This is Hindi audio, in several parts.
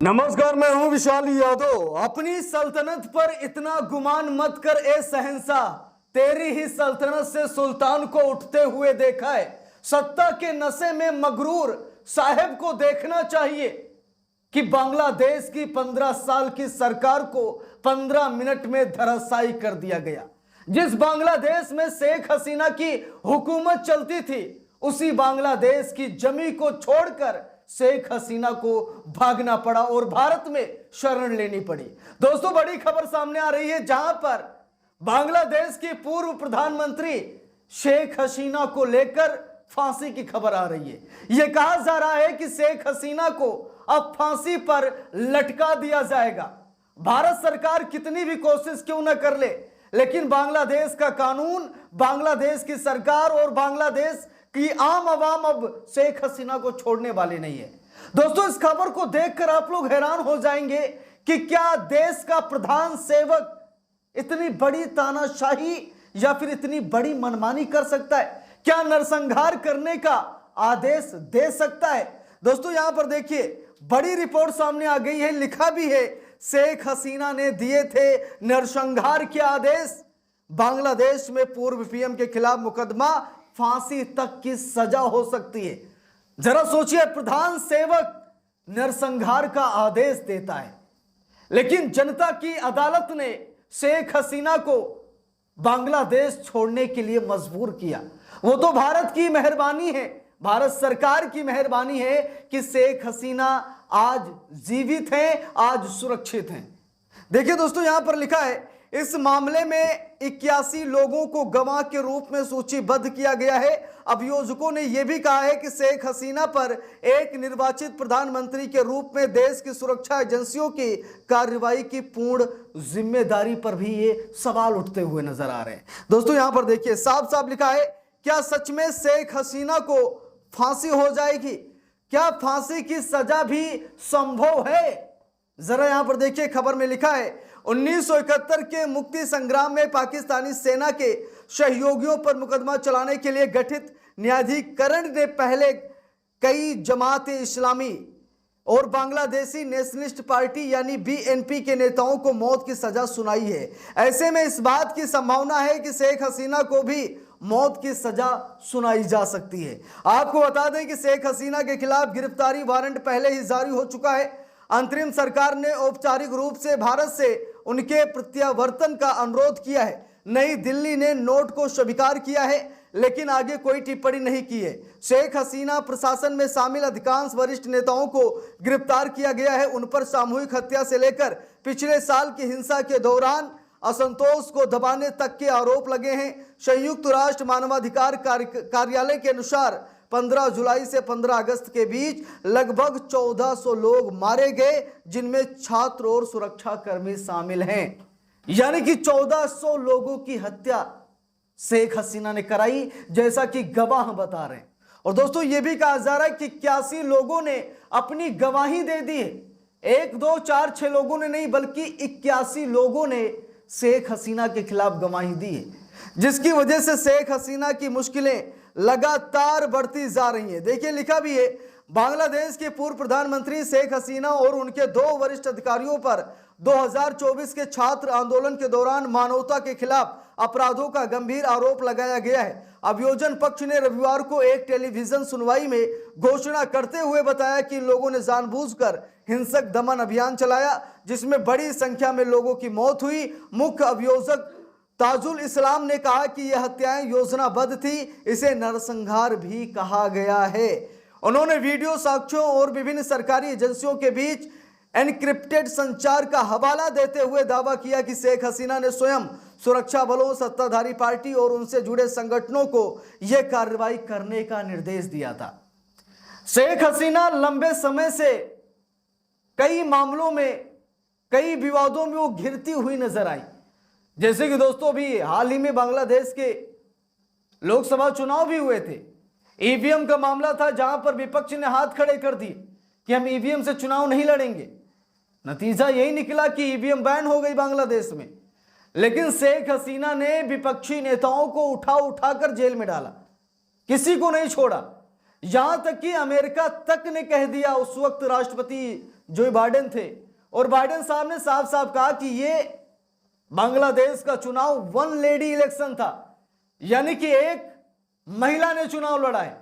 नमस्कार, मैं हूं विशाल यादव। अपनी सल्तनत पर इतना गुमान मत कर ए शहंशाह, तेरी ही सल्तनत से सुल्तान को उठते हुए देखा है। सत्ता के नशे में मगरूर साहेब को देखना चाहिए कि बांग्लादेश की 15 साल की सरकार को 15 मिनट में धराशायी कर दिया गया। जिस बांग्लादेश में शेख हसीना की हुकूमत चलती थी, उसी बांग्लादेश की जमी को छोड़कर शेख हसीना को भागना पड़ा और भारत में शरण लेनी पड़ी। दोस्तों, बड़ी खबर सामने आ रही है जहां पर बांग्लादेश की पूर्व प्रधानमंत्री शेख हसीना को लेकर फांसी की खबर आ रही है। यह कहा जा रहा है कि शेख हसीना को अब फांसी पर लटका दिया जाएगा। भारत सरकार कितनी भी कोशिश क्यों न कर ले, लेकिन बांग्लादेश का कानून, बांग्लादेश की सरकार और बांग्लादेश कि आम आवाम अब शेख हसीना को छोड़ने वाले नहीं है। दोस्तों, इस खबर को देखकर आप लोग हैरान हो जाएंगे कि क्या देश का प्रधान सेवक इतनी बड़ी तानाशाही या फिर इतनी बड़ी मनमानी कर सकता है? क्या नरसंहार करने का आदेश दे सकता है? दोस्तों, यहां पर देखिए, बड़ी रिपोर्ट सामने आ गई है। लिखा भी है, शेख हसीना ने दिए थे नरसंहार के आदेश। बांग्लादेश में पूर्व पीएम के खिलाफ मुकदमा, फांसी तक की सजा हो सकती है। जरा सोचिए, प्रधान सेवक नरसंहार का आदेश देता है, लेकिन जनता की अदालत ने शेख हसीना को बांग्लादेश छोड़ने के लिए मजबूर किया। वो तो भारत की मेहरबानी है, भारत सरकार की मेहरबानी है कि शेख हसीना आज जीवित हैं, आज सुरक्षित हैं। देखिए दोस्तों, यहां पर लिखा है, इस मामले में 81 लोगों को गवाह के रूप में सूचीबद्ध किया गया है। अभियोजकों ने यह भी कहा है कि शेख हसीना पर एक निर्वाचित प्रधानमंत्री के रूप में देश की सुरक्षा एजेंसियों की कार्रवाई की पूर्ण जिम्मेदारी पर भी ये सवाल उठते हुए नजर आ रहे हैं। दोस्तों, यहां पर देखिए, साफ साफ लिखा है, क्या सच में शेख हसीना को फांसी हो जाएगी? क्या फांसी की सजा भी संभव है? जरा यहां पर देखिए, खबर में लिखा है, 1971 के मुक्ति संग्राम में पाकिस्तानी सेना के सहयोगियों पर मुकदमा चलाने के लिए गठित न्यायाधिकरण ने पहले कई जमात इस्लामी और बांग्लादेशी नेशनलिस्ट पार्टी यानी बीएनपी के नेताओं को मौत की सजा सुनाई है। ऐसे में इस बात की संभावना है कि शेख हसीना को भी मौत की सजा सुनाई जा सकती है। आपको बता दें कि शेख हसीना के खिलाफ गिरफ्तारी वारंट पहले ही जारी हो चुका है। अंतरिम सरकार ने औपचारिक रूप से भारत से उनके प्रत्यावर्तन का अनुरोध किया है। नई दिल्ली ने नोट को स्वीकार किया है, लेकिन आगे कोई टिप्पणी नहीं की है। शेख हसीना प्रशासन में शामिल अधिकांश वरिष्ठ नेताओं को गिरफ्तार किया गया है। उन पर सामूहिक हत्या से लेकर पिछले साल की हिंसा के दौरान असंतोष को दबाने तक के आरोप लगे हैं। संयुक्त राष्ट्र मानवाधिकार कार्यालय के अनुसार 15 जुलाई से 15 अगस्त के बीच लगभग 1400 लोग मारे गए, जिनमें छात्र और सुरक्षा कर्मी शामिल हैं। यानी कि 1400 लोगों की हत्या शेख हसीना ने कराई, जैसा कि गवाह बता रहे हैं। और दोस्तों, यह भी कहा जा रहा है कि 81 लोगों ने अपनी गवाही दे दी है। 1 2 4 6 लोगों ने नहीं, बल्कि 81 लोगों ने शेख हसीना के खिलाफ गवाही दी है, जिसकी वजह से शेख हसीना की मुश्किलें लगातार बढ़ती जा रही हैं। देखिए, लिखा भी है, बांग्लादेश के पूर्व प्रधानमंत्री शेख हसीना और उनके 2 वरिष्ठ अधिकारियों पर 2024 के छात्र आंदोलन के दौरान मानवता के खिलाफ अपराधों का गंभीर आरोप लगाया गया है। अभियोजन पक्ष ने रविवार को एक टेलीविजन सुनवाई में घोषणा करते हुए बताया कि लोगों ने जानबूझकर हिंसक दमन अभियान चलाया, जिसमें बड़ी संख्या में लोगों की मौत हुई। मुख्य अभियोजक ताजुल इस्लाम ने कहा कि यह हत्याएं योजनाबद्ध थी, इसे नरसंहार भी कहा गया है। उन्होंने वीडियो साक्ष्यों और विभिन्न सरकारी एजेंसियों के बीच एनक्रिप्टेड संचार का हवाला देते हुए दावा किया कि शेख हसीना ने स्वयं सुरक्षा बलों, सत्ताधारी पार्टी और उनसे जुड़े संगठनों को यह कार्रवाई करने का निर्देश दिया था। शेख हसीना लंबे समय से कई मामलों में, कई विवादों में वो घिरती हुई नजर आई। जैसे कि दोस्तों, अभी हाल ही में बांग्लादेश के लोकसभा चुनाव भी हुए थे। ईवीएम का मामला था, जहां पर विपक्ष ने हाथ खड़े कर दिए कि हम ईवीएम से चुनाव नहीं लड़ेंगे। नतीजा यही निकला कि ईवीएम बैन हो गई बांग्लादेश में। लेकिन शेख हसीना ने विपक्षी नेताओं को उठाकर जेल में डाला, किसी को नहीं छोड़ा। यहां तक कि अमेरिका तक ने कह दिया, उस वक्त राष्ट्रपति जो बाइडेन थे, और बाइडेन साहब ने साफ साफ कहा कि ये बांग्लादेश का चुनाव वन लेडी इलेक्शन था, यानी कि एक महिला ने चुनाव लड़ा है,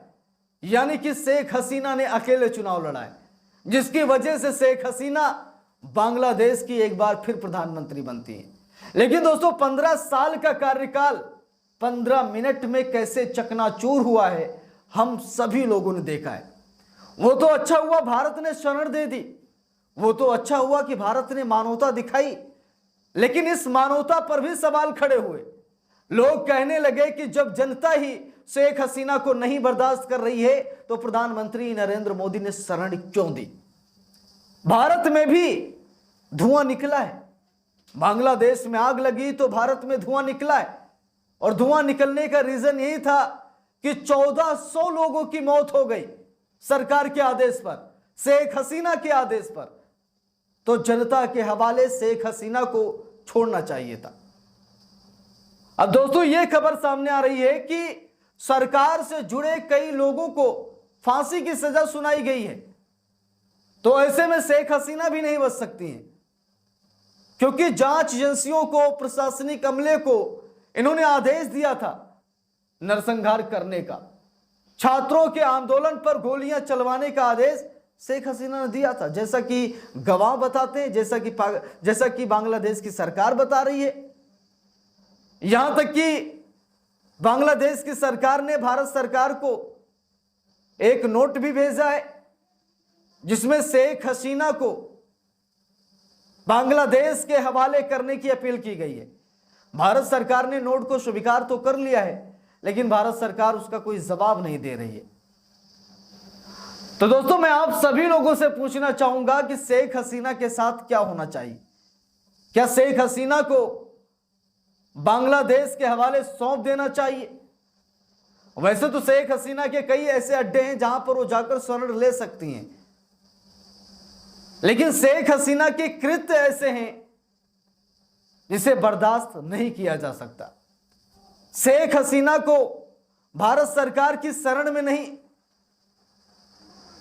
यानी कि शेख हसीना ने अकेले चुनाव लड़ा है, जिसकी वजह से शेख हसीना बांग्लादेश की एक बार फिर प्रधानमंत्री बनती है। लेकिन दोस्तों 15 साल का कार्यकाल 15 मिनट में कैसे चकनाचूर हुआ है, हम सभी लोगों ने देखा है। वो तो अच्छा हुआ भारत ने शरण दे दी, वो तो अच्छा हुआ कि भारत ने मानवता दिखाई, लेकिन इस मानवता पर भी सवाल खड़े हुए। लोग कहने लगे कि जब जनता ही शेख हसीना को नहीं बर्दाश्त कर रही है तो प्रधानमंत्री नरेंद्र मोदी ने शरण क्यों दी। भारत में भी धुआं निकला है, बांग्लादेश में आग लगी तो भारत में धुआं निकला है, और धुआं निकलने का रीजन यही था कि 1400 लोगों की मौत हो गई सरकार के आदेश पर, शेख हसीना के आदेश पर। तो जनता के हवाले शेख हसीना को छोड़ना चाहिए था। अब दोस्तों यह खबर सामने आ रही है कि सरकार से जुड़े कई लोगों को फांसी की सजा सुनाई गई है, तो ऐसे में शेख हसीना भी नहीं बच सकती हैं, क्योंकि जांच एजेंसियों को, प्रशासनिक अमले को इन्होंने आदेश दिया था नरसंहार करने का। छात्रों के आंदोलन पर गोलियां चलवाने का आदेश शेख हसीना ने दिया था, जैसा कि गवाह बताते हैं, जैसा कि बांग्लादेश की सरकार बता रही है। यहां तक कि बांग्लादेश की सरकार ने भारत सरकार को एक नोट भी भेजा है, जिसमें शेख हसीना को बांग्लादेश के हवाले करने की अपील की गई है। भारत सरकार ने नोट को स्वीकार तो कर लिया है, लेकिन भारत सरकार उसका कोई जवाब नहीं दे रही है। तो दोस्तों मैं आप सभी लोगों से पूछना चाहूंगा कि शेख हसीना के साथ क्या होना चाहिए। क्या शेख हसीना को बांग्लादेश के हवाले सौंप देना चाहिए? वैसे तो शेख हसीना के कई ऐसे अड्डे हैं जहां पर वो जाकर शरण ले सकती हैं, लेकिन शेख हसीना के कृत्य ऐसे हैं जिसे बर्दाश्त नहीं किया जा सकता। शेख हसीना को भारत सरकार की शरण में नहीं,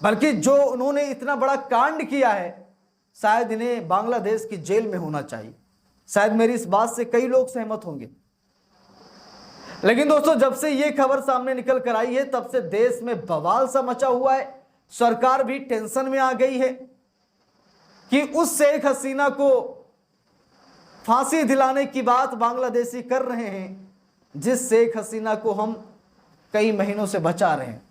बल्कि जो उन्होंने इतना बड़ा कांड किया है, शायद इन्हें बांग्लादेश की जेल में होना चाहिए। शायद मेरी इस बात से कई लोग सहमत होंगे। लेकिन दोस्तों जब से यह खबर सामने निकल कर आई है, तब से देश में बवाल सा मचा हुआ है। सरकार भी टेंशन में आ गई है कि उस शेख हसीना को फांसी दिलाने की बात बांग्लादेशी कर रहे हैं, जिस शेख हसीना को हम कई महीनों से बचा रहे हैं।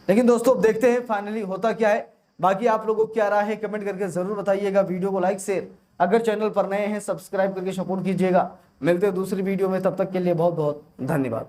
लेकिन दोस्तों अब देखते हैं फाइनली होता क्या है। बाकी आप लोगों को क्या राय है कमेंट करके जरूर बताइएगा। वीडियो को लाइक शेयर, अगर चैनल पर नए हैं सब्सक्राइब करके सपोर्ट कीजिएगा। मिलते हैं दूसरी वीडियो में, तब तक के लिए बहुत बहुत धन्यवाद।